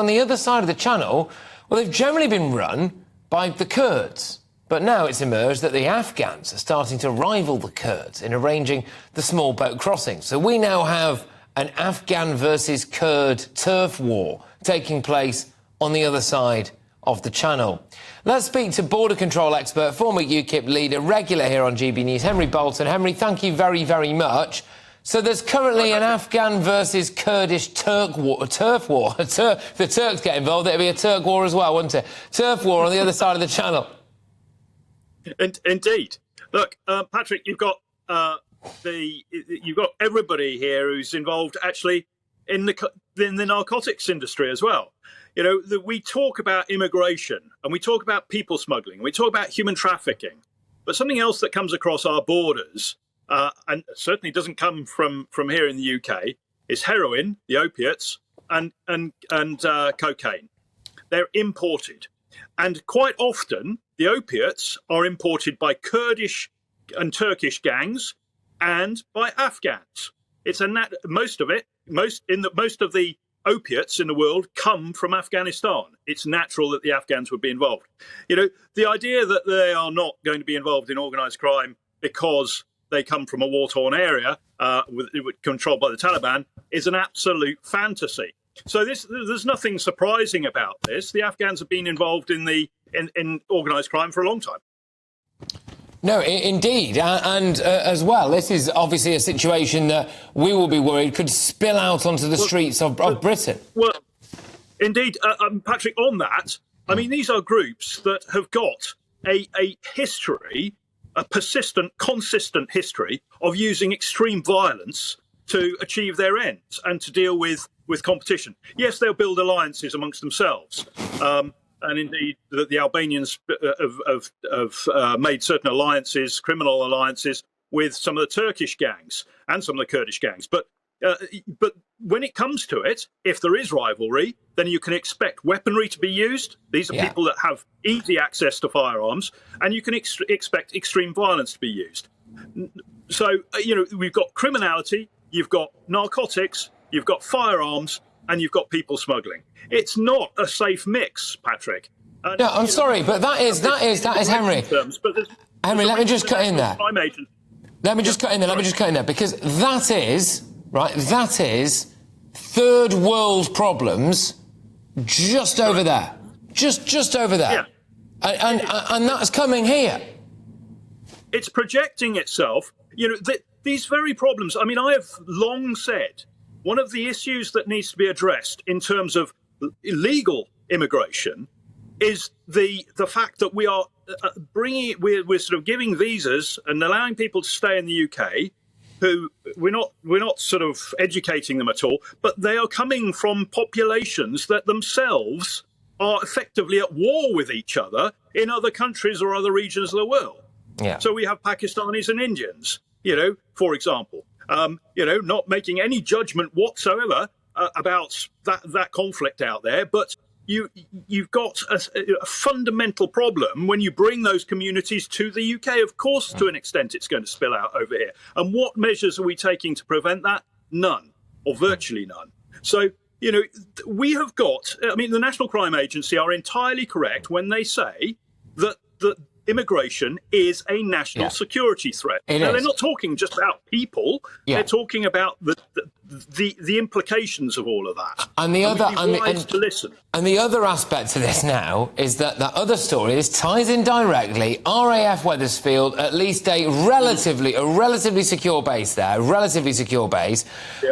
On the other side of the channel, well, they've generally been run by the Kurds. But now it's emerged that the Afghans are starting to rival the Kurds in arranging the small boat crossing. So we now have an Afghan versus Kurd turf war taking place on the other side of the channel. Let's speak to border control expert, former UKIP leader, regular here on GB News, Henry Bolton. Henry, thank you very, very much. So there's currently an Afghan versus Kurdish turf war. The Turks get involved, it'd be a Turk war as well, wouldn't it? Turf war on the other side of the channel. Indeed. Look, Patrick, you've got everybody here who's involved actually in the narcotics industry as well. You know, we talk about immigration and we talk about people smuggling, we talk about human trafficking, but something else that comes across our borders and certainly doesn't come from here in the UK is heroin, the opiates, and cocaine. They're imported, and quite often the opiates are imported by Kurdish and Turkish gangs and by Afghans. It's most of the opiates in the world come from Afghanistan. It's natural that the Afghans would be involved. You know, the idea that they are not going to be involved in organised crime because they come from a war-torn area controlled by the Taliban is an absolute fantasy. So there's nothing surprising about this. The Afghans have been involved in organised crime for a long time. No, indeed. And as well, this is obviously a situation that we will be worried could spill out onto the streets of Britain. Well, indeed, Patrick, on that, I mean, these are groups that have got a history, a persistent, consistent history of using extreme violence to achieve their ends and to deal with competition. Yes, they'll build alliances amongst themselves. And indeed, the Albanians have made certain alliances, criminal alliances, with some of the Turkish gangs and some of the Kurdish gangs. But when it comes to it, if there is rivalry, then you can expect weaponry to be used. These are people that have easy access to firearms, and you can expect extreme violence to be used. So, you know, we've got criminality, you've got narcotics, you've got firearms, and you've got people smuggling. It's not a safe mix, Patrick. No, I'm sorry, but that is Henry. Henry, let me just cut in there. Let me just cut in there, because that is third world problems just over there. Just over there. Yeah. And that's coming here. It's projecting itself. You know, these very problems, I mean, I have long said one of the issues that needs to be addressed in terms of illegal immigration is the fact that we are we're sort of giving visas and allowing people to stay in the UK who we're not sort of educating them at all, but they are coming from populations that themselves are effectively at war with each other in other countries or other regions of the world. Yeah. So we have Pakistanis and Indians, you know, for example, you know, not making any judgment whatsoever about that conflict out there, but you've got a fundamental problem when you bring those communities to the UK. Of course, to an extent, it's going to spill out over here. And what measures are we taking to prevent that? None, or virtually none. So, you know, we have got, I mean, the National Crime Agency are entirely correct when they say that immigration is a national security threat. Now, they're not talking just about people. They're talking about the implications of all of that. And the other aspect to this now is that other story, this ties in directly. RAF Wethersfield, at least a relatively secure base there,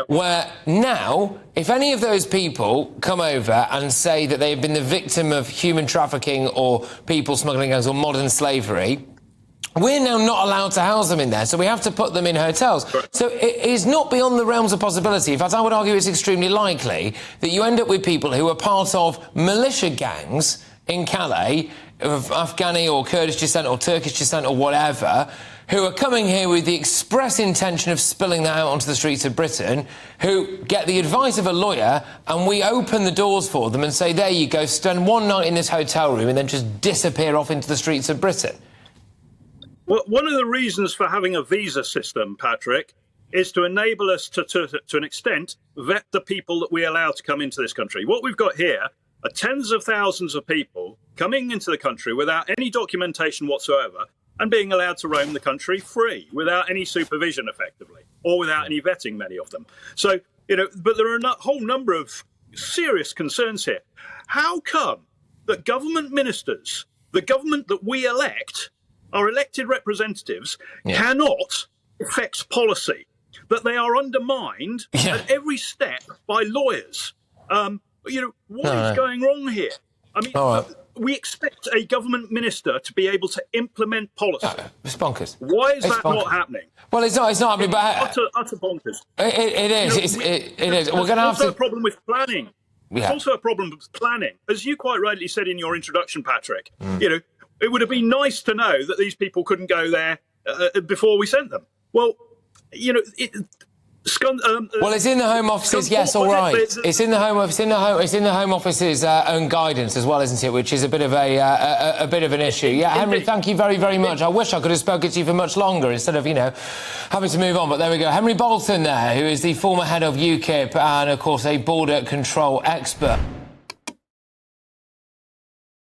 where now, if any of those people come over and say that they've been the victim of human trafficking or people smuggling gangs or modern slavery, we're now not allowed to house them in there, so we have to put them in hotels. Right. So it is not beyond the realms of possibility. In fact, I would argue it's extremely likely that you end up with people who are part of militia gangs in Calais, of Afghani or Kurdish descent or Turkish descent or whatever, who are coming here with the express intention of spilling that out onto the streets of Britain, who get the advice of a lawyer, and we open the doors for them and say, there you go, spend one night in this hotel room and then just disappear off into the streets of Britain. Well, one of the reasons for having a visa system, Patrick, is to enable us to an extent, vet the people that we allow to come into this country. What we've got here are tens of thousands of people coming into the country without any documentation whatsoever and being allowed to roam the country free without any supervision, effectively, or without any vetting, many of them. So, but there are a whole number of serious concerns here. How come that government ministers, the government that we elect, our elected representatives, cannot affect policy, that they are undermined at every step by lawyers? What is going wrong here? I mean, we expect a government minister to be able to implement policy. No, it's bonkers. Why is that bonkers. not happening? Well, it's not happening, but... Utter bonkers. It is. It is. We're going to have to... also a problem with planning. Yeah. It's also a problem with planning. As you quite rightly said in your introduction, Patrick, it would have been nice to know that these people couldn't go there before we sent them. Well, well, it's in the Home Office's. Yes, all right. It's in the Home Office. It's in the Home Office's own guidance as well, isn't it? Which is a bit of a bit of an issue. Yeah, Henry, thank you very, very much. I wish I could have spoken to you for much longer instead of having to move on. But there we go. Henry Bolton there, who is the former head of UKIP and, of course, a border control expert.